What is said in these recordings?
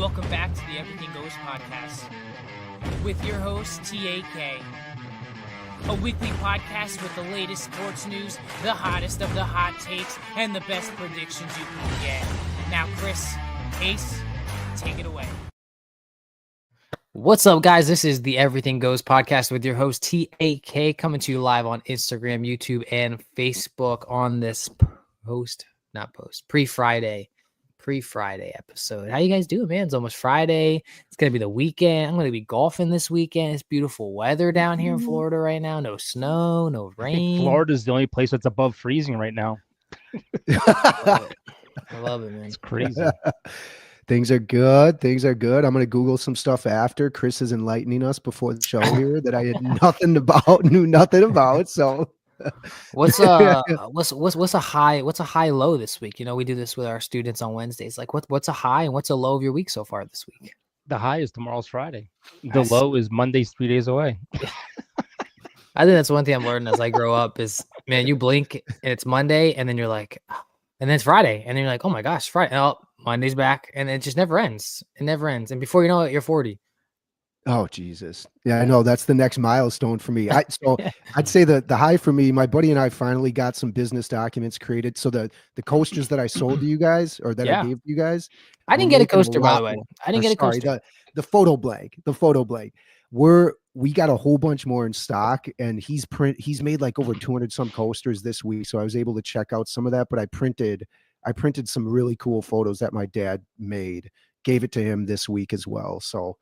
welcome back to the Everything Goes Podcast with your host, TAK. A weekly podcast with the latest sports news, the hottest of the hot takes, and the best predictions you can get. Now, Chris, Ace, take it away. What's up, guys? This is the Everything Goes Podcast with your host, TAK, coming to you live on Instagram, YouTube, and Facebook on this pre-Friday episode. How you guys doing, man? It's almost Friday. It's gonna be the weekend. I'm gonna be golfing this weekend. It's beautiful weather down here in Florida right now. No snow, no rain. I think Florida's the only place that's above freezing right now. I love it, man. It's crazy. Things are good. I'm going to Google some stuff after. Chris is enlightening us before the show here that I had knew nothing about. So what's a high low this week? You know, we do this with our students on Wednesdays. Like what's a high and what's a low of your week so far this week? The high is tomorrow's Friday. The low is Monday's 3 days away. I think that's one thing I'm learning as I grow up is, man, you blink and it's Monday and then you're like, and then it's Friday and then you're like, oh my gosh, Friday. Oh, Monday's back and it just never ends. It never ends. And before you know it, you're 40. Oh, Jesus. Yeah, I know. That's the next milestone for me. I'd say the high for me, my buddy and I finally got some business documents created. So the coasters that I sold to you guys or that I gave to you guys. I didn't get a coaster, by the way. I didn't get a coaster. The photo blank. We got a whole bunch more in stock and he's made like over 200 some coasters this week. So I was able to check out some of that, but I printed some really cool photos that my dad made, gave it to him this week as well. So,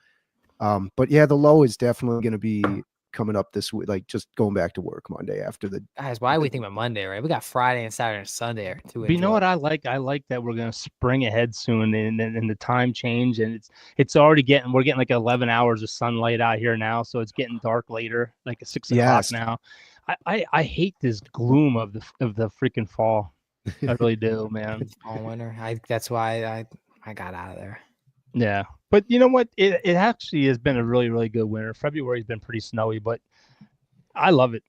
but yeah, the low is definitely going to be coming up this week, like just going back to work Monday after the guys. Why we think about Monday, right? We got Friday and Saturday and Sunday. But you know what I like? I like that we're going to spring ahead soon and the time change. And it's already we're getting like 11 hours of sunlight out here now. So it's getting dark later, like at 6 o'clock now. I hate this gloom of the freaking fall. I really do, man. Fall winter. That's why I got out of there. Yeah, but you know what? It actually has been a really, really good winter. February's been pretty snowy, but I love it.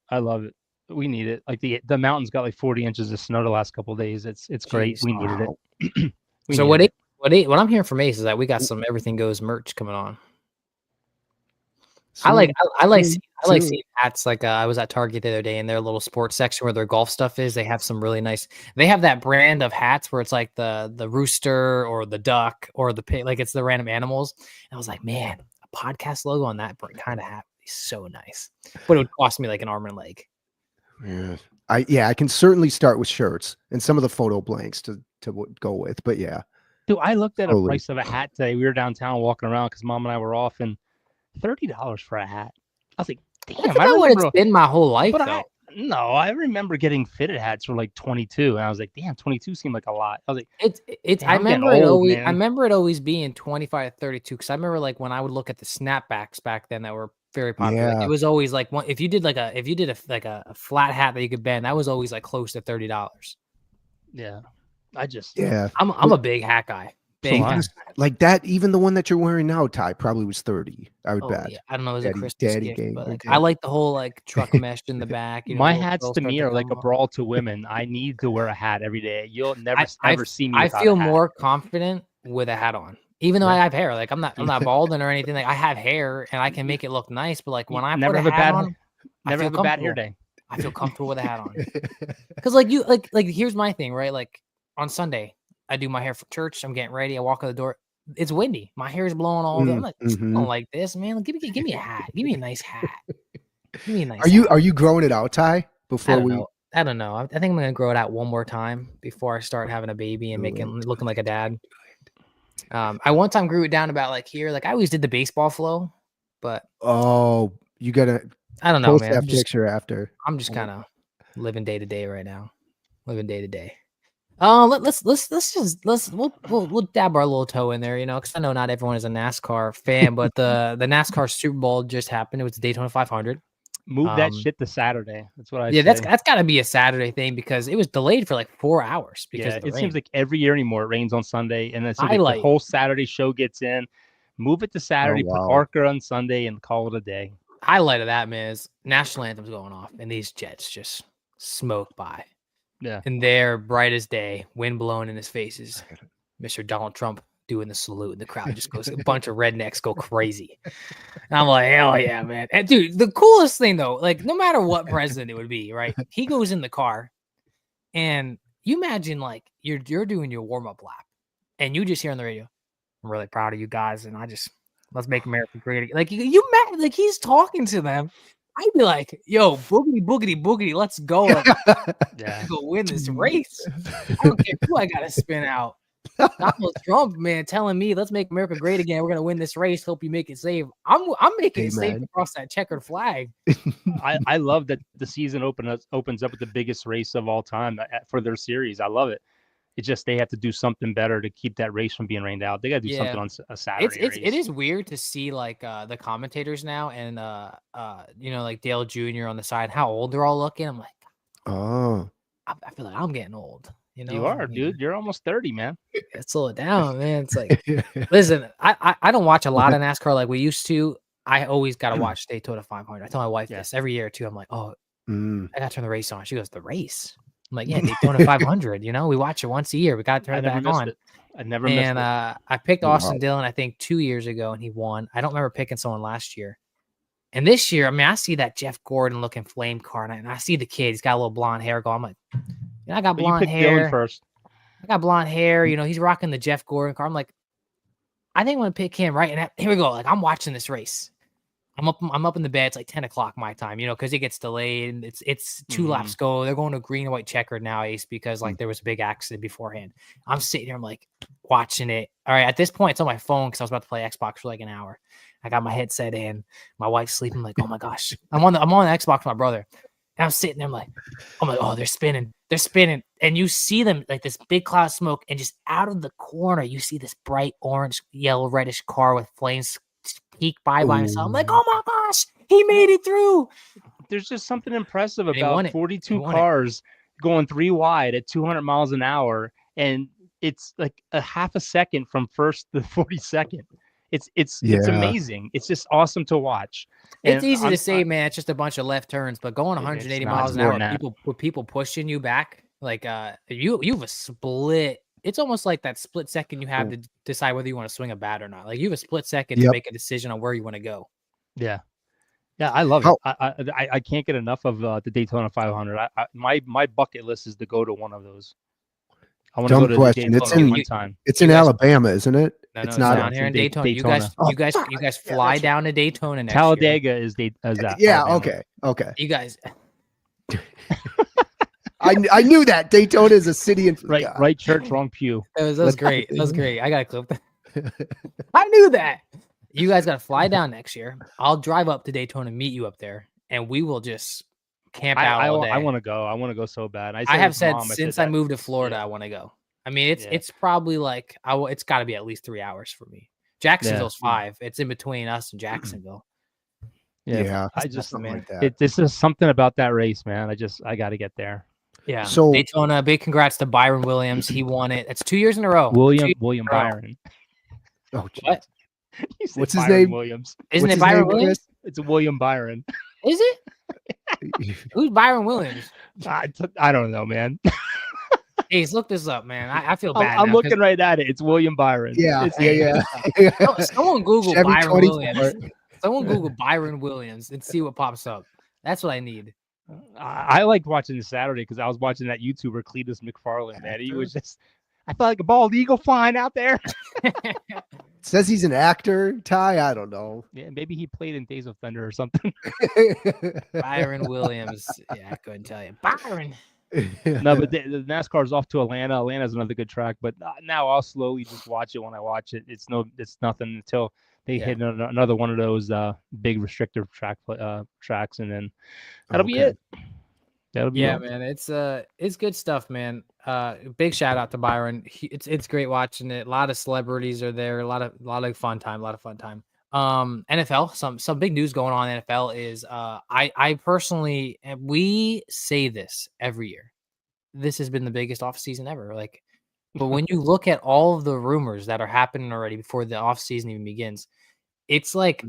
We need it. Like the mountains got like 40 inches of snow the last couple of days. It's great. We needed it. So what I'm hearing from Ace is that we got some Everything Goes merch coming on. I like seeing hats. Like I was at Target the other day in their little sports section where their golf stuff is. They have some really nice. They have that brand of hats where it's like the rooster or the duck or the pig, like it's the random animals. And I was like, man, a podcast logo on that kind of hat would be so nice. But it would cost me like an arm and a leg. Yeah, I can certainly start with shirts and some of the photo blanks to go with. But yeah, dude, I looked at a price of a hat today. We were downtown walking around because Mom and I were off and. $30 for a hat. I was like, damn, I remember it's been my whole life. But I remember getting fitted hats for like 22, and I was like, damn, 22 seemed like a lot. I was like, I remember it always being 25 to 32 because I remember like when I would look at the snapbacks back then that were very popular. Like, it was always like if you did a flat hat that you could bend, that was always like close to $30. Yeah, I'm a big hat guy. Like that, even the one that you're wearing now, Ty, probably was 30. I would bet. Yeah. I don't know, is it Christmas gift, but like, I like the whole like truck mesh in the back. You know, my hats to me are like a brawl to women. I need to wear a hat every day. You'll never see me. I feel more confident with a hat on, even though I have hair. Like I'm not balding or anything. Like I have hair and I can make it look nice. But like when I put a hat on, never have a bad hair day. I feel comfortable with a hat on. Because like here's my thing, right? Like on Sunday. I do my hair for church. I'm getting ready. I walk out the door. It's windy. My hair is blowing all over. I'm like, I don't like this, man. Give me a hat. Give me a nice hat. Give me a nice. Are you growing it out, Ty? I don't know. I think I'm gonna grow it out one more time before I start having a baby and looking like a dad. I one time grew it down about like here. Like I always did the baseball flow, but you gotta. I don't know, man. That picture after. I'm just kind of living day to day right now. Living day to day. We'll dab our little toe in there, you know, because I know not everyone is a NASCAR fan, but the NASCAR Super Bowl just happened. It was the Daytona 500. Move that shit to Saturday. That's what I say. Yeah, that's got to be a Saturday thing because it was delayed for like 4 hours. Because it seems like every year anymore it rains on Sunday, and then the whole Saturday show gets in. Move it to Saturday, put Parker on Sunday, and call it a day. Highlight of that, man, is national anthem's going off, and these Jets just smoke by. Yeah. And they're bright as day, wind blowing in his faces. Mr. Donald Trump doing the salute, and the crowd just goes, a bunch of rednecks go crazy. And I'm like, hell yeah, man. And dude, the coolest thing though, like no matter what president it would be, right? He goes in the car, and you imagine like you're doing your warm-up lap, and you just hear on the radio, I'm really proud of you guys, and let's make America great again. Like you met, like he's talking to them. I'd be like, yo, boogity, boogity, boogity, let's go. Like, go win this race. I don't care who I got to spin out. Donald Trump, man, telling me, let's make America great again. We're going to win this race. Hope you make it safe. I'm making it safe across that checkered flag. I love that the season opens up with the biggest race of all time for their series. I love it. It's just they have to do something better to keep that race from being rained out. They got to do something on a Saturday. It is weird to see like the commentators now and like Dale Jr. on the side, how old they're all looking. I'm like, oh, I feel like I'm getting old. You are, dude. You're almost 30, man. Slow it down, man. It's like, listen, I don't watch a lot of NASCAR like we used to. I always got to watch Daytona 500. I tell my wife this every year too. I'm like, I got to turn the race on. She goes, the race? I'm like, yeah, Daytona 500. We watch it once a year. We got to turn it back on. I never missed it. And I picked Austin Dillon, I think 2 years ago, and he won. I don't remember picking someone last year. And this year, I mean, I see that Jeff Gordon looking flame car, and I see the kid. He's got a little blonde hair going. I'm like, I got blonde hair. Dillon first. I got blonde hair. He's rocking the Jeff Gordon car. I'm like, I think I'm going to pick him, right? And here we go. Like, I'm watching this race. I'm up in the bed. It's like 10 o'clock my time, because it gets delayed. And it's 2 laps go. They're going to green and white checkered now, Ace, because like there was a big accident beforehand. I'm sitting here. I'm like watching it. All right. At this point, it's on my phone because I was about to play Xbox for like an hour. I got my headset in. My wife's sleeping. I'm like, oh my gosh. I'm on the Xbox with my brother. And I'm sitting there. I'm like, oh, they're spinning. They're spinning. And you see them like this big cloud of smoke. And just out of the corner, you see this bright orange, yellow, reddish car with flames peek by myself. I'm like, oh my gosh, he made it through. There's just something impressive about 42 cars going 3 wide at 200 miles an hour, and it's like a half a second from first to 42nd. It's amazing. It's just awesome to watch. It's easy to say, man, it's just a bunch of left turns, but going 180 miles an hour, people pushing you back, like you have a split. It's almost like that split second you have to decide whether you want to swing a bat or not. Like you have a split second to make a decision on where you want to go. Yeah. Yeah, I love it. I can't get enough of the Daytona 500. My bucket list is to go to one of those. I want to go to question. Daytona It's in Alabama, isn't it? No, it's not down here in Daytona. You guys fly down to Daytona next Talladega year. is that. Yeah, okay. You guys I knew that Daytona is a city in right church, wrong pew. That was great. That was great. I got a clip. I knew that. You guys got to fly down next year. I'll drive up to Daytona, meet you up there, and we will just camp out all day. I want to go. I want to go so bad. I have said since I moved to Florida, I want to go. I mean, it's probably like it's got to be at least 3 hours for me. Jacksonville's 5. It's in between us and Jacksonville. Yeah. I just like that. This is something about that race, man. I got to get there. Yeah. So Daytona, big congrats to Byron Williams. He won it. It's 2 years in a row. William Byron. Oh, what? What's his name? Williams. Isn't it Byron Williams? It's William Byron. Is it? Who's Byron Williams? I don't know, man. Ace, look this up, man. I feel bad. I'm looking right at it. It's William Byron. Yeah. Someone Google Byron Williams. Someone Google Byron Williams and see what pops up. That's what I need. I liked watching this Saturday because I was watching that YouTuber Cletus McFarland, man. He was just, I felt like a bald eagle flying out there. Says he's an actor, Ty. I don't know. Yeah, maybe he played in Days of Thunder or something. Byron Williams. Yeah, I couldn't tell you. Byron. No, but the NASCAR is off to Atlanta. Atlanta's another good track, but now I'll slowly just watch it when I watch it. It's nothing until they hit another one of those big restrictive tracks, and then that'll be it. That'll be it. Man. It's good stuff, man. Big shout out to Byron. It's great watching it. A lot of celebrities are there. A lot of fun time. NFL. Some big news going on in NFL is I personally, we say this every year. This has been the biggest offseason ever. But when you look at all of the rumors that are happening already before the offseason even begins, it's like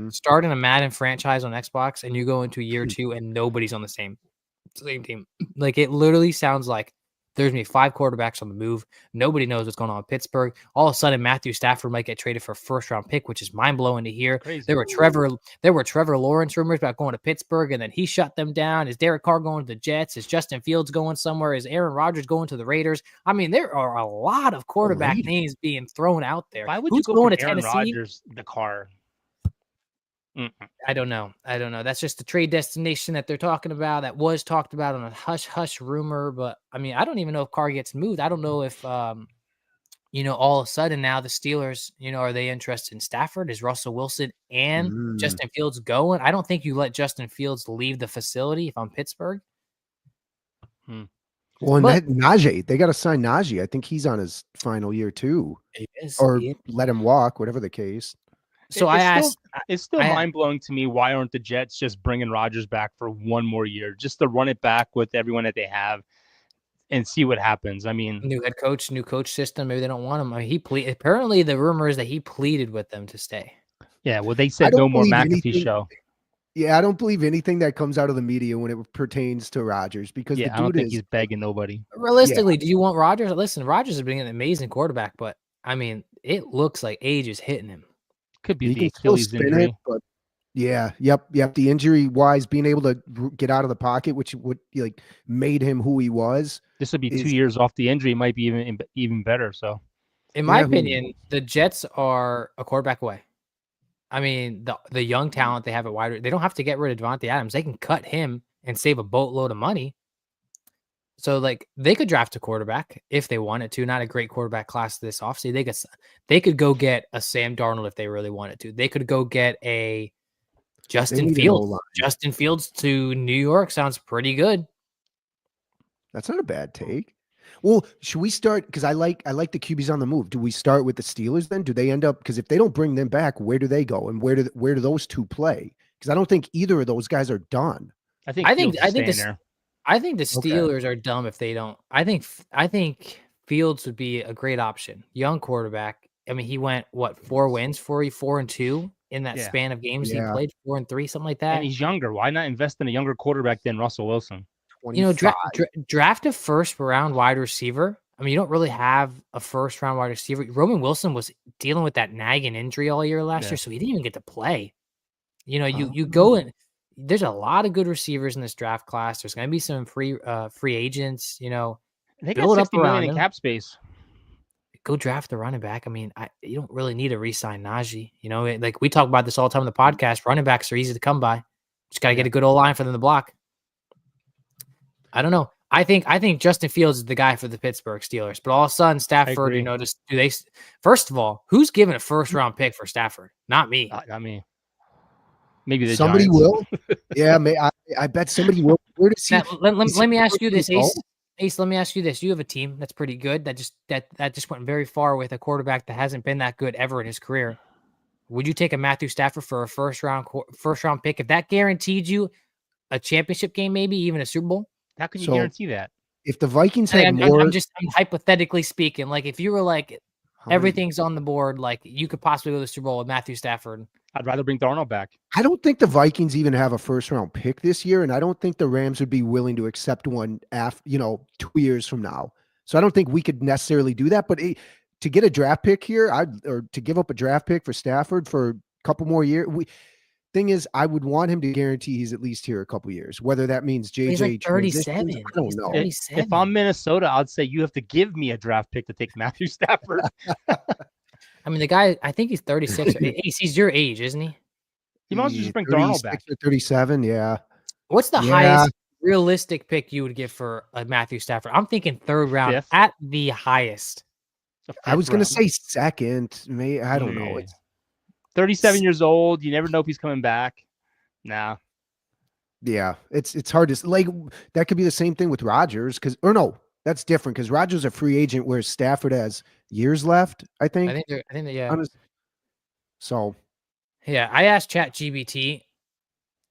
starting a Madden franchise on Xbox and you go into year 2 and nobody's on the same team. Like it literally sounds like There's going to be 5 quarterbacks on the move. Nobody knows what's going on in Pittsburgh. All of a sudden, Matthew Stafford might get traded for a first-round pick, which is mind-blowing to hear. Crazy. There were Trevor Lawrence rumors about going to Pittsburgh, and then he shut them down. Is Derek Carr going to the Jets? Is Justin Fields going somewhere? Is Aaron Rodgers going to the Raiders? I mean, there are a lot of quarterback names being thrown out there. Why would Who's you go going from to Aaron Tennessee? Rodgers, the Carr? I don't know. That's just the trade destination that they're talking about. That was talked about on a hush rumor. But I mean, I don't even know if Carr gets moved. I don't know if, all of a sudden now the Steelers, are they interested in Stafford? Is Russell Wilson and Justin Fields going? I don't think you let Justin Fields leave the facility if I'm Pittsburgh. Well, and that Najee, they got to sign Najee. I think he's on his final year too. Or let him walk, whatever the case. So it's still mind-blowing to me. Why aren't the Jets just bringing Rodgers back for one more year, just to run it back with everyone that they have and see what happens? I mean, new head coach, new coach system. Maybe they don't want him. I mean, apparently the rumor is that he pleaded with them to stay. Yeah, well, they said no more McAfee show. Yeah, I don't believe anything that comes out of the media when it pertains to Rodgers, because the dude I don't think he's begging nobody. Realistically, do you want Rodgers? Listen, Rodgers has been an amazing quarterback, but I mean, it looks like age is hitting him. Could be the Achilles injury. But yep. The injury wise, being able to get out of the pocket, which would made him who he was. This would be 2 years off the injury. It might be even better. So, in my opinion, the Jets are a quarterback away. I mean, the young talent they have at wide, they don't have to get rid of Devontae Adams. They can cut him and save a boatload of money. So, they could draft a quarterback if they wanted to. Not a great quarterback class this offseason. They could go get a Sam Darnold if they really wanted to. They could go get a Justin Fields. Justin Fields to New York sounds pretty good. That's not a bad take. Well, should we start? Because I like the QBs on the move. Do we start with the Steelers then? Do they end up? Because if they don't bring them back, where do they go? And where do those two play? Because I don't think either of those guys are done. I think the Steelers are dumb if they don't. I think Fields would be a great option. Young quarterback. I mean, he went 4 wins for you, 4-2 in that span of games he played, 4-3, something like that. And he's younger. Why not invest in a younger quarterback than Russell Wilson? Draft a first-round wide receiver. I mean, you don't really have a first-round wide receiver. Roman Wilson was dealing with that nagging injury all year last year, so he didn't even get to play. You go in. There's a lot of good receivers in this draft class. There's going to be some free agents. They got $60 million in cap space. Go draft the running back. I mean, you don't really need to re-sign Najee. We talk about this all the time on the podcast. Running backs are easy to come by. Just got to get a good old line for them to block. I don't know. I think Justin Fields is the guy for the Pittsburgh Steelers. But all of a sudden, Stafford, first of all, who's giving a first-round pick for Stafford? Not me. Not me. Maybe somebody Giants. will. Yeah, I bet somebody will. Where does he? Let me ask you this, Ace. Ace, let me ask you this: you have a team that's pretty good that just went very far with a quarterback that hasn't been that good ever in his career. Would you take a Matthew Stafford for a first round pick if that guaranteed you a championship game, maybe even a Super Bowl? How can you guarantee that? If the Vikings had more, I'm hypothetically speaking. If you were everything's on the board, you could possibly go to the Super Bowl with Matthew Stafford. I'd rather bring Darnold back. I don't think the Vikings even have a first-round pick this year, and I don't think the Rams would be willing to accept one after 2 years from now. So I don't think we could necessarily do that. But to get a draft pick here, or to give up a draft pick for Stafford for a couple more years, thing is, I would want him to guarantee he's at least here a couple years. Whether that means JJ, he's 37. I don't know. If I'm Minnesota, I'd say you have to give me a draft pick to take Matthew Stafford. I mean, the guy, I think he's 36. He's your age, isn't he? You might as well just bring Darnold back. 37, yeah. What's the highest realistic pick you would give for Matthew Stafford? I'm thinking 3rd round 5th? At the highest. I was going to say 2nd. Maybe, I don't know. It's 37 years old. You never know if he's coming back. Nah. Yeah, it's hard to that could be the same thing with Rodgers that's different because Rodgers is a free agent, whereas Stafford has years left. I think. I think yeah. So, yeah, I asked ChatGPT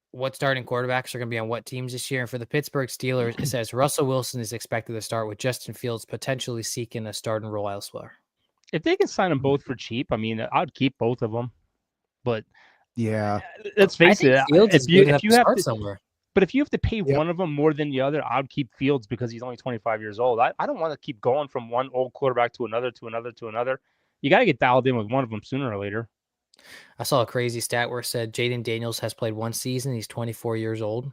what starting quarterbacks are going to be on what teams this year, and for the Pittsburgh Steelers, it says Russell Wilson is expected to start, with Justin Fields potentially seeking a starting role elsewhere. If they can sign them both for cheap, I mean, I'd keep both of them. But yeah, let's face it. If you have to somewhere. But if you have to pay one of them more than the other, I'd keep Fields because he's only 25 years old. I don't want to keep going from one old quarterback to another, to another, to another. You got to get dialed in with one of them sooner or later. I saw a crazy stat where it said Jaden Daniels has played one season. He's 24 years old.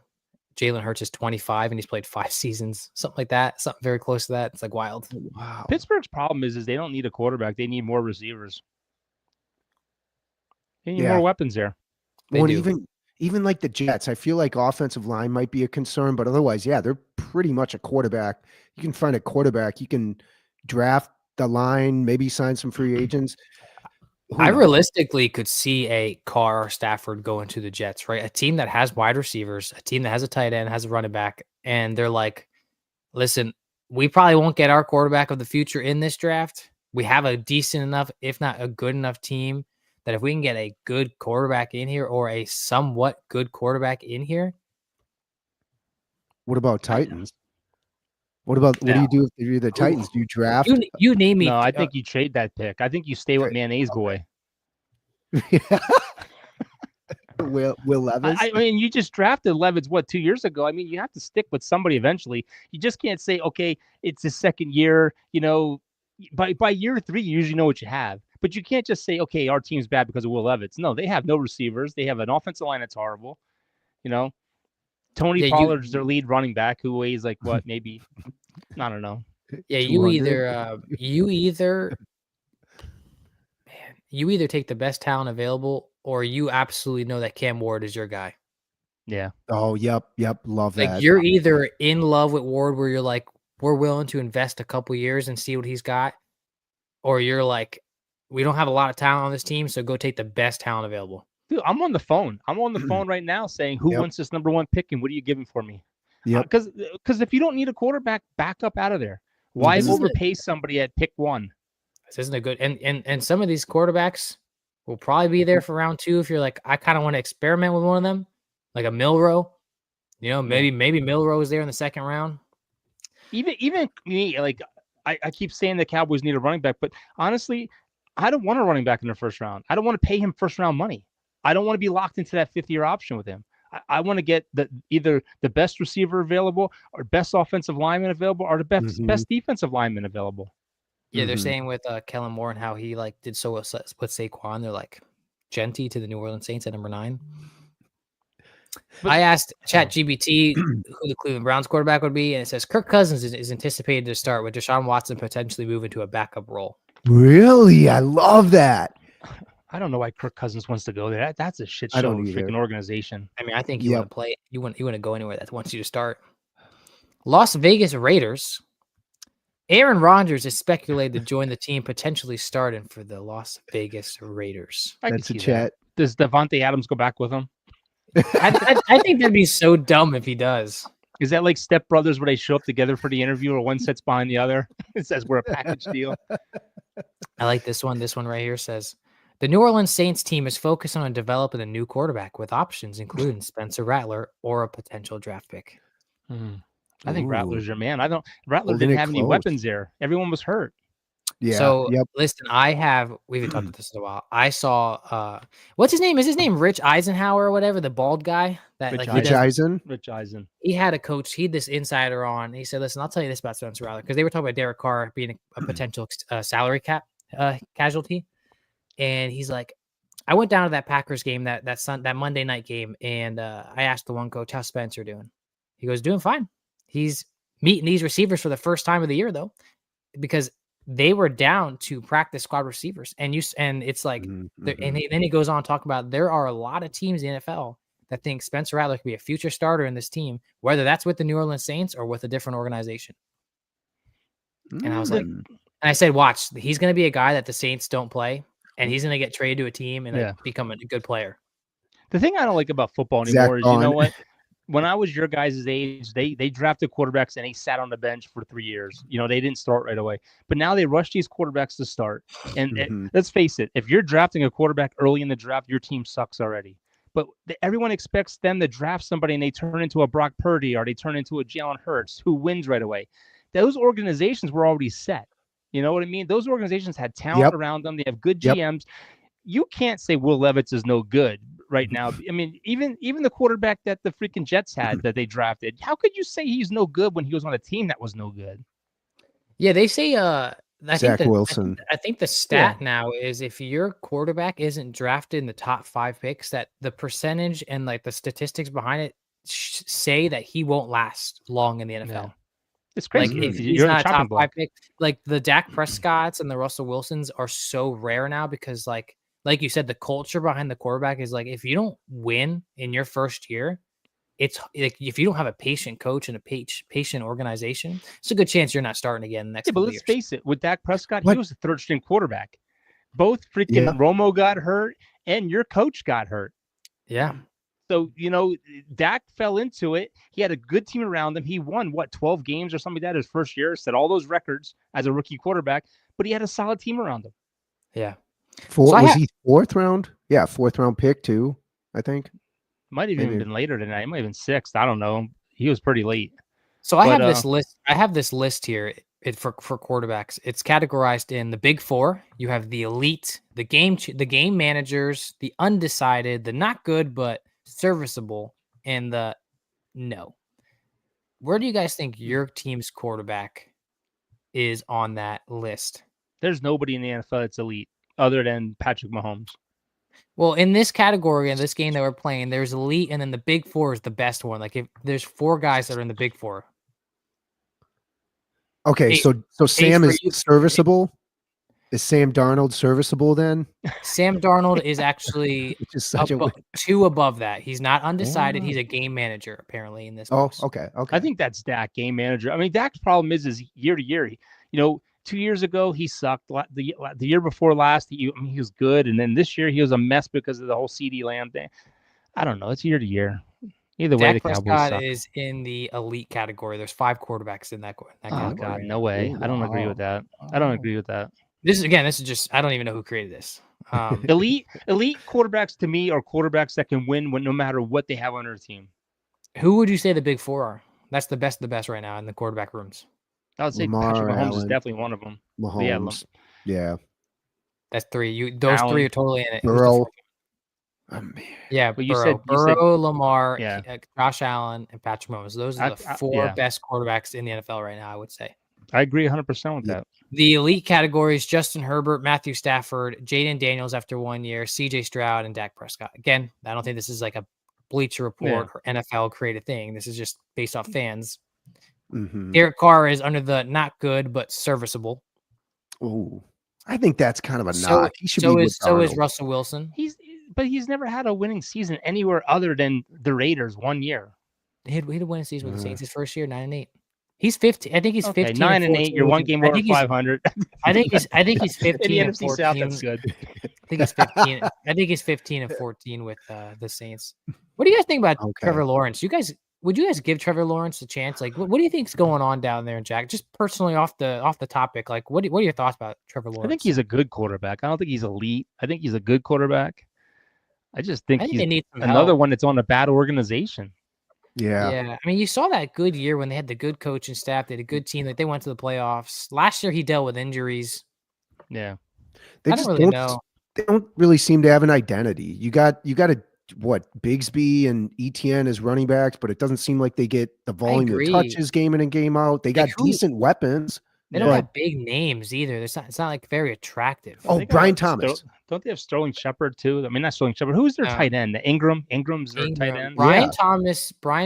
Jalen Hurts is 25 and he's played 5 seasons, something like that. Something very close to that. It's like wild. Wow. Pittsburgh's problem is they don't need a quarterback. They need more receivers. They need more weapons there. Even like the Jets, I feel like offensive line might be a concern, but otherwise, they're pretty much a quarterback. You can find a quarterback. You can draft the line, maybe sign some free agents. I realistically could see a Carr or Stafford going to the Jets, right? A team that has wide receivers, a team that has a tight end, has a running back, and they're like, listen, we probably won't get our quarterback of the future in this draft. We have a decent enough, if not a good enough team, that if we can get a good quarterback in here or a somewhat good quarterback in here. What about Titans? What do you do if you're the Titans? Do you draft? You name me. No, I think you trade that pick. I think you stay with Mayonnaise boy. Will Levis? I mean, you just drafted Levis, 2 years ago? I mean, you have to stick with somebody eventually. You just can't say, okay, it's his second year. By year 3, you usually know what you have. But you can't just say, okay, our team's bad because of Will Levis. No, they have no receivers. They have an offensive line that's horrible. Tony Pollard's their lead running back, who weighs like what, maybe, I don't know. Yeah, you either take the best talent available, or you absolutely know that Cam Ward is your guy. Yeah. Oh, yep, love that. Like you're either in love with Ward, where you're like, we're willing to invest a couple years and see what he's got, or you're like, we don't have a lot of talent on this team, so go take the best talent available. Dude, I'm on the phone. I'm on the phone right now saying, who wants this number 1 pick and what are you giving for me? Yeah. Because if you don't need a quarterback, back up out of there. Why overpay somebody at pick 1? This isn't a good and some of these quarterbacks will probably be there for round 2 if you're like, I kind of want to experiment with one of them, like a Milroe. Maybe Milroe is there in the second round. Even me, like I keep saying the Cowboys need a running back, but honestly, I don't want a running back in the first round. I don't want to pay him first round money. I don't want to be locked into that 5th-year option with him. I want to get either the best receiver available, or best offensive lineman available, or the best defensive lineman available. Yeah, they're saying with Kellen Moore and how he did so well with Saquon, they're like Genty to the New Orleans Saints at number 9. But I asked ChatGPT who the Cleveland Browns quarterback would be, and it says Kirk Cousins is anticipated to start, with Deshaun Watson potentially move into a backup role. Really? I love that. I don't know why Kirk Cousins wants to go there. That's a shit show freaking organization. I mean, I think you want to play. You want to go anywhere that wants you to start. Las Vegas Raiders. Aaron Rodgers is speculated to join the team, potentially starting for the Las Vegas Raiders. That's a chat. Does Devontae Adams go back with him? I think that'd be so dumb if he does. Is that like Step Brothers where they show up together for the interview, or one sits behind the other? It says we're a package deal. I like this one. This one right here says, the New Orleans Saints team is focusing on developing a new quarterback with options including Spencer Rattler or a potential draft pick. I think Rattler's your man. Rattler didn't have any weapons there. Everyone was hurt. Yeah. So listen, we've been talking about this in a while. I saw what's his name? Is his name Rich Eisenhower or whatever, the bald guy? Rich Eisen. He had a coach, he had this insider on. He said, listen, I'll tell you this about Spencer Rattler, because they were talking about Derek Carr being a potential salary cap casualty. And he's like, I went down to that Packers game, that Monday night game, and I asked the one coach, how's Spencer doing? He goes, doing fine. He's meeting these receivers for the first time of the year, though, because they were down to practice squad receivers. And it's like, and then he goes on to talk about there are a lot of teams in the NFL that think Spencer Rattler could be a future starter in this team, whether that's with the New Orleans Saints or with a different organization. And I was like, and I said, watch, he's going to be a guy that the Saints don't play, and he's going to get traded to a team and become a good player. The thing I don't like about football anymore is, you know what? When I was your guys' age, they drafted quarterbacks and they sat on the bench for 3 years. They didn't start right away. But now they rush these quarterbacks to start. And let's face it, if you're drafting a quarterback early in the draft, your team sucks already. But everyone expects them to draft somebody and they turn into a Brock Purdy or they turn into a Jalen Hurts who wins right away. Those organizations were already set. You know what I mean? Those organizations had talent around them. They have good GMs. You can't say Will Levis is no good. right now. I mean, even the quarterback that the freaking Jets had that they drafted. How could you say he's no good when he was on a team that was no good? Yeah, they say Zach Wilson. I think the stat now is if your quarterback isn't drafted in the top 5 picks, that the percentage and like the statistics behind it say that he won't last long in the NFL. Yeah. It's crazy. Like if he's not a top 5 pick, like the Dak Prescotts and the Russell Wilsons are so rare now because like you said, the culture behind the quarterback is like if you don't win in your first year, it's like if you don't have a patient coach and a patient organization, it's a good chance you're not starting again next. But let's face it, with Dak Prescott, he was a 3rd-string quarterback. Both freaking Romo got hurt and your coach got hurt. Yeah. So, Dak fell into it. He had a good team around him. He won, 12 games or something like that his first year, set all those records as a rookie quarterback, but he had a solid team around him. Yeah. Was he 4th round? Yeah, 4th round pick too, I think. Might have even been later than that. It might have been 6th. I don't know. He was pretty late. So I have this list. I have this list here for quarterbacks. It's categorized in the big 4. You have the elite, the game managers, the undecided, the not good but serviceable, and the no. Where do you guys think your team's quarterback is on that list? There's nobody in the NFL that's elite other than Patrick Mahomes. Well, in this category, in this game that we're playing, there's elite, and then the big 4 is the best one. Like if there's 4 guys that are in the big 4. Okay, so Sam is serviceable. Is Sam Darnold serviceable then? Sam Darnold is actually such 2 above that. He's not undecided. He's a game manager apparently in this. Oh, okay. I think that's Dak, game manager. I mean, Dak's problem is year to year. 2 years ago, he sucked. The year before last, he was good. And then this year, he was a mess because of the whole CD Lamb thing. I don't know. It's year to year. Either way, the Cowboys suck. is in the elite category. There's 5 quarterbacks in that category. Oh, God, no way. I don't agree with that. This is just, I don't even know who created this. Elite quarterbacks to me are quarterbacks that can win no matter what they have on their team. Who would you say the big 4 are? That's the best of the best right now in the quarterback rooms. I would say Patrick Mahomes is definitely one of them. Mahomes. Yeah. That's 3. Those Allen, 3 are totally in it. Burrow. Yeah, but Burrow, Lamar, Josh Allen, and Patrick Mahomes. Those are the 4 best quarterbacks in the NFL right now, I would say. I agree 100% with that. The elite categories: Justin Herbert, Matthew Stafford, Jaden Daniels after 1 year, CJ Stroud, and Dak Prescott. Again, I don't think this is like a Bleacher Report or NFL created thing. This is just based off fans. Mm-hmm. Derek Carr is under the not good but serviceable. Oh, I think that's kind of a knock. He should be so is Russell Wilson. But he's never had a winning season anywhere other than the Raiders 1 year. He had a winning season with the Saints his first year, 9-8. He's 15. I think he's 15. 9-8. You're 1 game over 500. I think he's 15 and 14. South, that's good. I think he's 15. I think he's 15 and 14 with the Saints. What do you guys think about Trevor Lawrence? Would you guys give Trevor Lawrence a chance? Like, what do you think's going on down there, Jack? Just personally off the topic, like, what are your thoughts about Trevor Lawrence? I think he's a good quarterback. I don't think he's elite. I think he's a good quarterback. I just think he's another one that's on a bad organization. Yeah. I mean, you saw that good year when they had the good coaching staff. They had a good team that they went to the playoffs. Last year, he dealt with injuries. Yeah. I don't really know. They don't really seem to have an identity. You got Bigsby and ETN as running backs, but it doesn't seem like they get the volume of touches game in and game out. They got decent weapons. They don't have big names either. It's not like very attractive. Oh, Brian Thomas. Don't they have Sterling Shepard too? I mean, not Sterling Shepard. Who's their tight end? Ingram's their tight end. Brian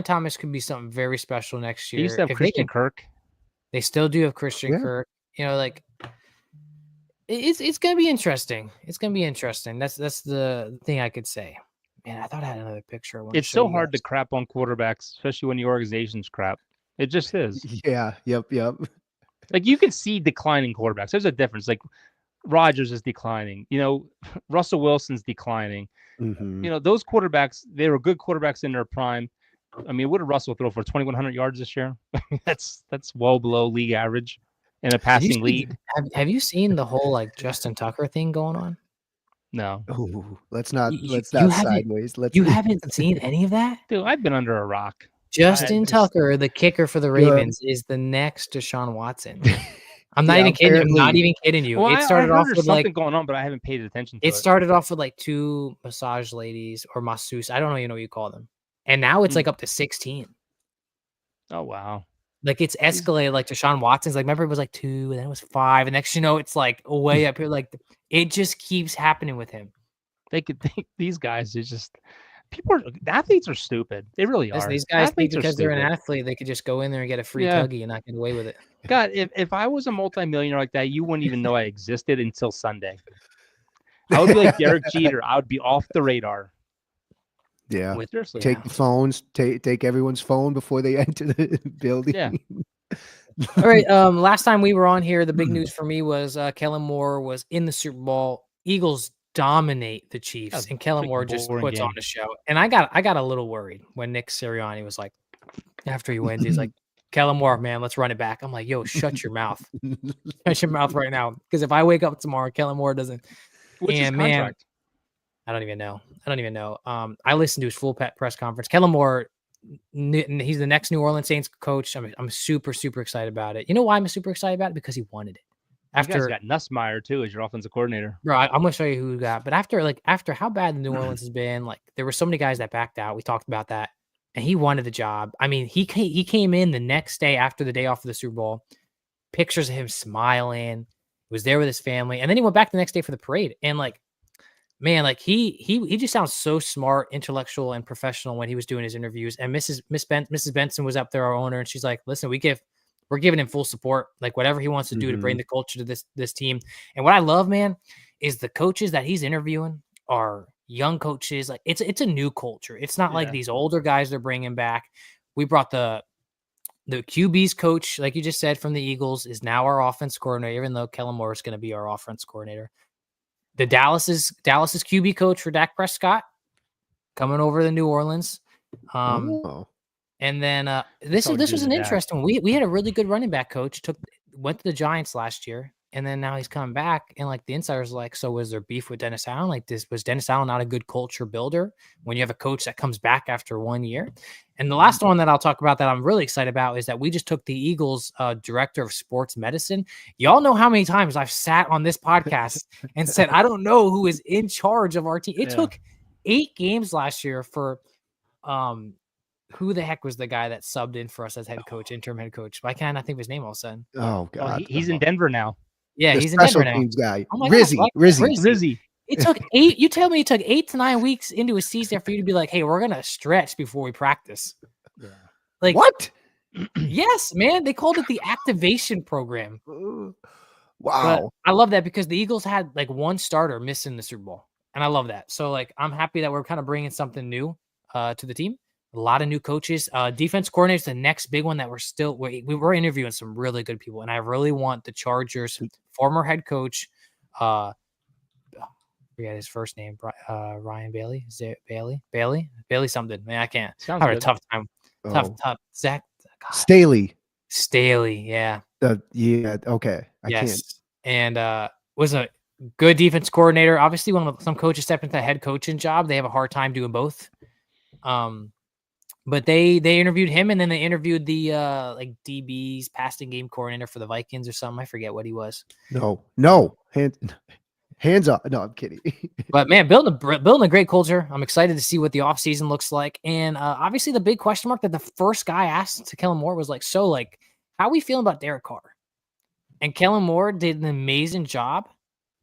Thomas could be something very special next year. They used to have Christian Kirk. They still do have Christian Kirk. Like it's gonna be interesting. It's gonna be interesting. That's the thing I could say. Man, I thought I had another picture. It's so hard to crap on quarterbacks, especially when the organization's crap. It just is. Yeah. Yep. Like you can see declining quarterbacks. There's a difference. Like Rodgers is declining. Russell Wilson's declining. Mm-hmm. Those quarterbacks, they were good quarterbacks in their prime. I mean, what did Russell throw for 2,100 yards this year? That's well below league average in a passing league. Have you seen the whole like Justin Tucker thing going on? No. Oh, let's not sideways. You haven't seen any of that? Dude, I've been under a rock. Justin Tucker, the kicker for the Ravens, is the next Deshaun Watson. I'm not even kidding. I'm not even kidding you. Well, It started off with something going on, but I haven't paid attention to it. It started off with like 2 massage ladies or masseuse. I don't even know what you call them. And now it's like up to 16. Oh, wow. Like it's escalated like Deshaun Watson's. Like remember it was like 2 and then it was 5. And next you know, it's like way up here. Like it just keeps happening with him. They could think these guys is just athletes are stupid. They really are. These guys think because they're an athlete, they could just go in there and get a free tuggy and not get away with it. God, if I was a multimillionaire like that, you wouldn't even know I existed until Sunday. I would be like Derek Jeter. I would be off the radar. Yeah. Seriously, take the phones, take everyone's phone before they enter the building. Yeah. All right. Last time we were on here, the big news for me was Kellen Moore was in the Super Bowl. Eagles dominate the Chiefs, and Kellen Moore just puts on a show. And I got a little worried when Nick Sirianni was like, after he wins, he's like, Kellen Moore, man, let's run it back. I'm like, yo, shut your mouth. Shut your mouth right now. Because if I wake up tomorrow, Kellen Moore doesn't. What's his contract? Man, I don't even know. I listened to his full press conference. Kellen Moore, he's the next New Orleans Saints coach. I'm super, super excited about it. You know why I'm super excited about it? Because he wanted it. You guys got Nussmeier too as your offensive coordinator. Bro, I'm gonna show you who we got. But after how bad the New Orleans has been, like there were so many guys that backed out. We talked about that, and he wanted the job. I mean, he came in the next day after the day off of the Super Bowl. Pictures of him smiling, was there with his family, and then he went back the next day for the parade. And like, man, like he just sounds so smart, intellectual, and professional when he was doing his interviews. And Mrs. Benson was up there, our owner, and she's like, "Listen, we're giving him full support, like whatever he wants to do to bring the culture to this team." And what I love, man, is the coaches that he's interviewing are young coaches. Like it's a new culture. It's not like these older guys they're bringing back. We brought the QB's coach, like you just said, from the Eagles, is now our offense coordinator, even though Kellen Moore is going to be our offense coordinator. The Dallas's QB coach for Dak Prescott coming over to New Orleans. And then this was an interesting one. We had a really good running back coach, went to the Giants last year, and then now he's coming back. And like the insiders are like, so was there beef with Dennis Allen? Like was Dennis Allen not a good culture builder when you have a coach that comes back after 1 year? And the last one that I'll talk about that I'm really excited about is that we just took the Eagles director of sports medicine. Y'all know how many times I've sat on this podcast and said, I don't know who is in charge of our team. It took 8 games last year for who the heck was the guy that subbed in for us as interim head coach? Why can't I think of his name all of a sudden? Oh, God. He's in Denver now. Yeah, he's in Denver now. Guy. Oh Rizzy. It took 8. You tell me it took 8 to 9 weeks into a season for you to be like, hey, we're going to stretch before we practice. Yeah. Like what? Yes, man. They called it the activation program. Wow. But I love that because the Eagles had like one starter missing the Super Bowl. And I love that. So like, I'm happy that we're kind of bringing something new to the team. A lot of new coaches. Defense coordinators, the next big one that we're interviewing some really good people. And I really want the Chargers former head coach, I forget his first name, Ryan Bailey. Is it Bailey? Bailey something. Man, I can't. I had a tough time. Tough. Zach. God. Staley. Yeah. Okay. I can't. And was a good defense coordinator. Obviously, when some coaches step into the head coaching job, they have a hard time doing both. But they interviewed him, and then they interviewed the like DB's passing game coordinator for the Vikings or something. I forget what he was. No. Hands up. No, I'm kidding. But man, building a great culture. I'm excited to see what the offseason looks like. And obviously the big question mark that the first guy asked to Kellen Moore was like, so like, how are we feeling about Derek Carr? And Kellen Moore did an amazing job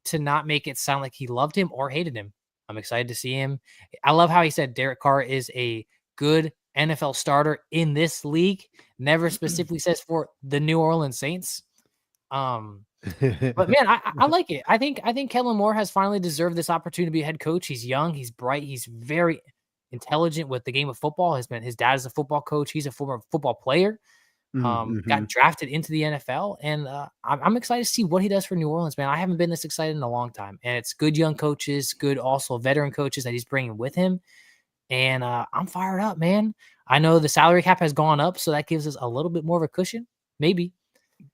to not make it sound like he loved him or hated him. I'm excited to see him. I love how he said Derek Carr is a good NFL starter in this league. Never specifically says for the New Orleans Saints. But man, I like it. I think Kellen Moore has finally deserved this opportunity to be a head coach. He's young, he's bright, he's very intelligent with the game of football. His dad is a football coach. He's a former football player. Got drafted into the NFL, and I'm excited to see what he does for New Orleans, man. I haven't been this excited in a long time, and it's good young coaches, good also veteran coaches that he's bringing with him, and I'm fired up, man. I know the salary cap has gone up, so that gives us a little bit more of a cushion, maybe,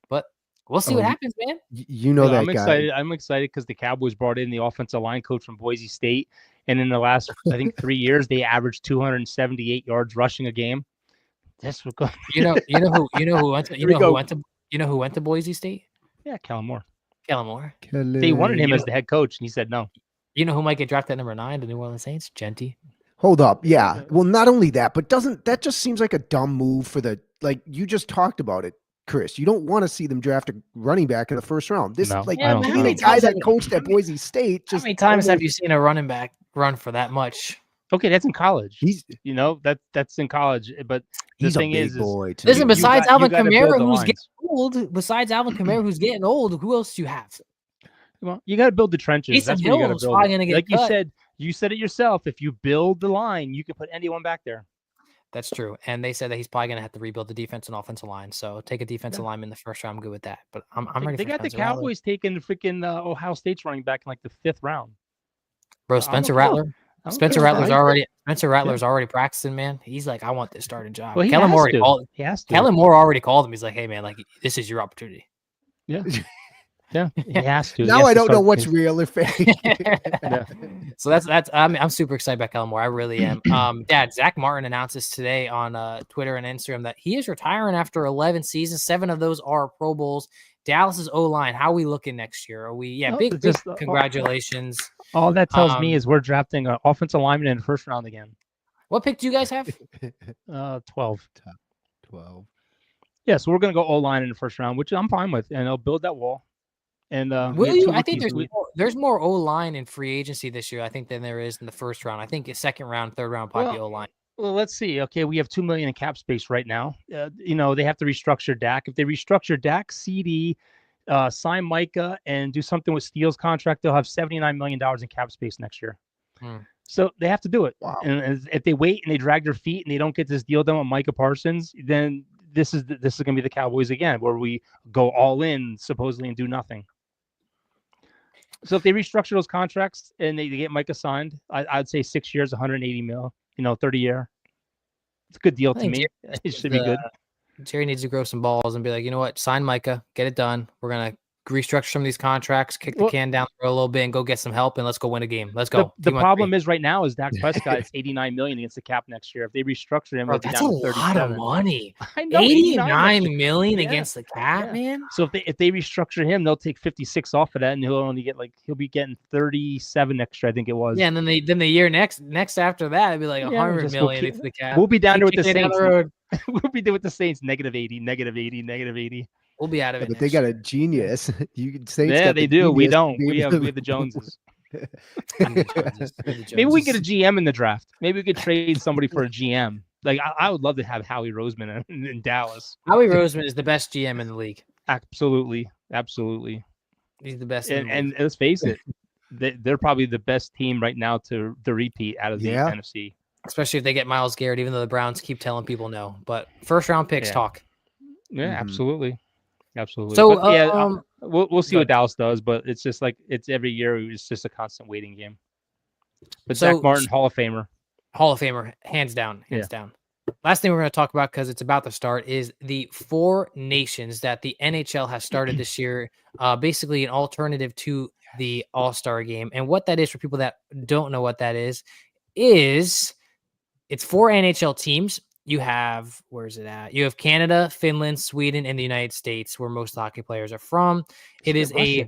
but we'll see what happens, man. You know that I'm guy. Excited. I'm excited because the Cowboys brought in the offensive line coach from Boise State, and in the last, I think, 3 years, they averaged 278 yards rushing a game. That's what. You know who went to Boise State? Yeah, Kellen Moore. They wanted him as the head coach, and he said no. You know who might get drafted at number 9? The New Orleans Saints? Genty. Hold up. Yeah. Well, not only that, but that just seems like a dumb move for you just talked about it, Chris. You don't want to see them draft a running back in the first round. This No, like I don't. the guy that coached at Boise State. How many times have you seen a running back run for that much? Okay, that's in college. That's in college. But the thing a big boy. Listen, besides Alvin Kamara, who's getting old, who else do you have? Well, you got to build the trenches. That's what you got to build. Like you said it yourself. If you build the line, you can put anyone back there. That's true. And they said that he's probably going to have to rebuild the defense and offensive line. So take a defensive lineman in the first round. I'm good with that. But I'm ready. They got the Cowboys taking the freaking Ohio State's running back in like the 5th round. Bro, Spencer Rattler. Spencer Rattler's already practicing, man. He's like, I want this starting job. Well, Kellen Moore already called him. He's like, hey man, like this is your opportunity. Yeah. Yeah, he has to. Now I don't know what's real or fake. So that's I'm super excited about Kellen Moore. I really am. Dad, Zach Martin announces today on Twitter and Instagram that he is retiring after 11 seasons. 7 of those are Pro Bowls. Dallas's O-line, how are we looking next year? Are we big congratulations. All that tells me is we're drafting an offensive lineman in the first round again. What pick do you guys have? 12. 12. Yeah, so we're gonna go O-line in the first round, which I'm fine with, and I'll build that wall. And will you? I think there's more O-line in free agency this year, I think, than there is in the first round. I think second round, third round, probably O-line. Well, let's see. Okay, we have $2 million in cap space right now. They have to restructure Dak. If they restructure Dak, CD, sign Micah, and do something with Steele's contract, they'll have $79 million in cap space next year. So they have to do it. Wow. And if they wait and they drag their feet and they don't get this deal done with Micah Parsons, then this is going to be the Cowboys again, where we go all in supposedly and do nothing. So if they restructure those contracts and they get Micah signed, I'd say 6 years, 180 mil, 30 year. It's a good deal to me. It should be good. Jerry needs to grow some balls and be like, you know what? Sign Micah, get it done. We're going to restructure some of these contracts, kick the can down for a little bit and go get some help and let's go win a game. Let's go. The problem is right now is Dak Prescott is $89 million against the cap next year. If they restructure him, that's a lot of money. I know, $89 million against the cap, man. So if they restructure him, they'll take 56 off of that, and he'll be getting 37 extra, I think it was. Yeah, and then the year next after that, it'd be like 100 million into the cap. We'll be down there with the Saints. We'll be there with the Saints, negative 80. We'll be out of it. But they got a genius. You can say, they do. We don't. We have the Joneses. Maybe we get a GM in the draft. Maybe we could trade somebody for a GM. Like I would love to have Howie Roseman in Dallas. Howie Roseman is the best GM in the league. Absolutely. He's the best. And let's face it, they're probably the best team right now to repeat out of the NFC. Especially if they get Myles Garrett, even though the Browns keep telling people no. But first round picks talk. Yeah, absolutely. So we'll see what Dallas does, but it's just like it's every year. It's just a constant waiting game. But Zach Martin, Hall of Famer, hands down. Last thing we're going to talk about, because it's about to start, is the 4 nations that the NHL has started this year. Basically, an alternative to the All-Star game, and what that is for people that don't know what that is it's 4 NHL teams. You have, where's it at? You have Canada, Finland, Sweden, and the United States, where most hockey players are from. It is a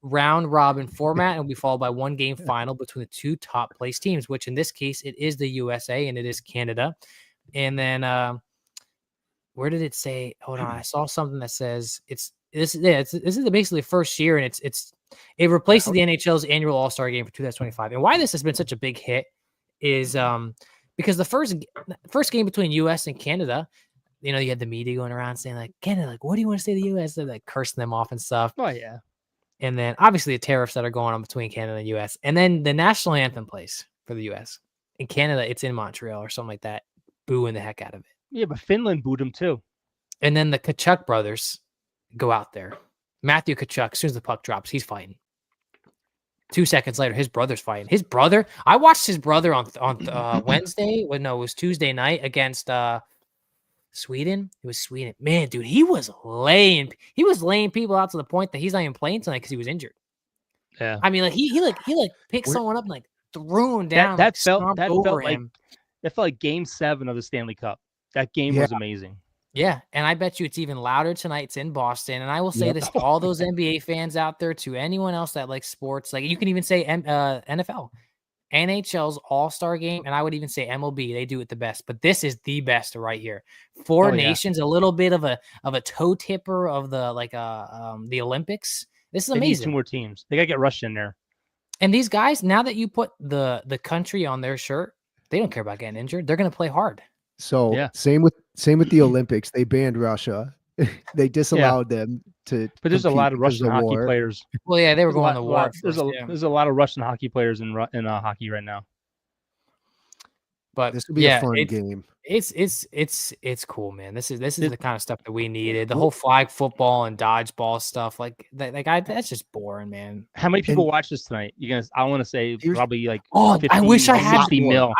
round robin format, and we followed by 1 game final between the 2 top place teams, which in this case, it is the USA and it is Canada. And then where did it say? Hold on. I saw something that says this is basically the first year, and it replaces the NHL's annual All-Star game for 2025. And why this has been such a big hit is because the first game between US and Canada, you had the media going around saying like, Canada, like, what do you want to say to the US? They're like cursing them off and stuff. Oh yeah. And then obviously the tariffs that are going on between Canada and US. And then the national anthem plays for the US. In Canada, it's in Montreal or something like that, booing the heck out of it. Yeah, but Finland booed them too. And then the Tkachuk brothers go out there. Matthew Tkachuk, as soon as the puck drops, he's fighting. 2 seconds later, his brother's fighting. His brother, I watched his brother on Wednesday. Well, no, it was Tuesday night against Sweden. It was Sweden. Man, dude, he was laying people out to the point that he's not even playing tonight because he was injured. Yeah. I mean, like he picked someone up and like threw him down. That felt like Game 7 of the Stanley Cup. That game was amazing. Yeah, and I bet you it's even louder tonight. It's in Boston, and I will say Yep. this to all those NBA fans out there, to anyone else that likes sports. Like, you can even say NFL, NHL's All-Star Game, and I would even say MLB. They do it the best, but this is the best right here. Four nations, a little bit of a toe tipper of the the Olympics. This is They need amazing. 2 more teams. They gotta get Russia in there. And these guys, now that you put the country on their shirt, they don't care about getting injured. They're going to play hard. So Yeah. same with the Olympics. They banned Russia. They disallowed them to. But there's a lot of compete because Russian hockey war. players. Well, yeah, they were There's a going lot- to war. There's a lot of Russian hockey players in hockey right now. But This would be a fun game. It's cool, man. This is the kind of stuff that we needed. The whole flag football and dodgeball stuff, that's just boring, man. How many people watch this tonight? I want to say probably like. Oh, 50, I wish I had 60 mil.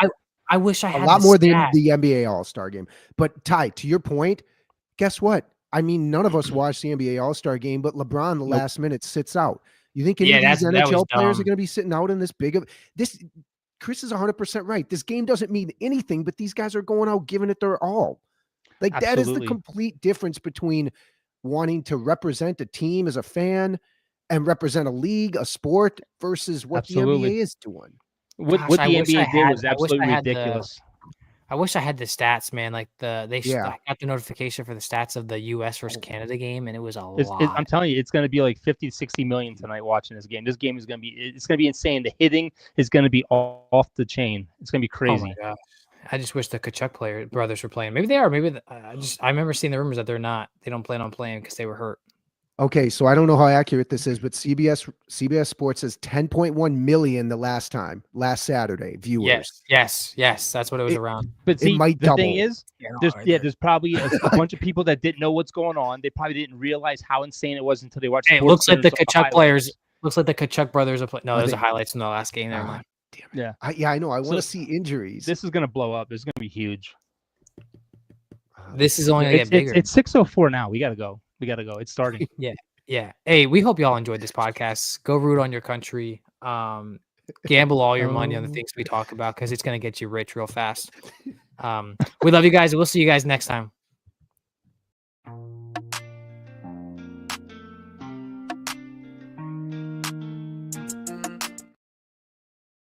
I wish I had a lot more than the NBA All-Star game. But Ty, to your point, guess what? I mean, none of us watched the NBA All-Star game, but LeBron the last minute sits out. You think any of these NHL players are going to be sitting out in this big of this? Chris is 100% right. This game doesn't mean anything, but these guys are going out giving it their all. Like that is the complete difference between wanting to represent a team as a fan and represent a league, a sport, versus what the NBA is doing. What the NBA did was absolutely ridiculous. I wish I had the stats, man. Like I got the notification for the stats of the U.S. versus Canada game, and it was a lot. I'm telling you, it's going to be like 50 to 60 million tonight watching this game. This game is going to be insane. The hitting is going to be off the chain. It's going to be crazy. Oh my gosh. I just wish the Kachuk brothers were playing. Maybe they are. Maybe I remember seeing the rumors that they're not. They don't plan on playing because they were hurt. Okay, so I don't know how accurate this is, but CBS Sports says 10.1 million last Saturday viewers. Yes, that's what it was around. But see, it might the double. Thing is, there's probably a bunch of people that didn't know what's going on. They probably didn't realize how insane it was until they watched. Hey, it looks like the Kachuk players. Looks like the Kachuk brothers are playing. No, those are highlights from the last game. Never mind. Damn it. Yeah, I know. I want to see injuries. This is going to blow up. It's going to be huge. This is only going to get bigger. It's 6:04 now. We got to go. It's starting. Yeah. Hey, we hope y'all enjoyed this podcast. Go root on your country. Gamble all your money on the things we talk about because it's going to get you rich real fast. We love you guys. We'll see you guys next time.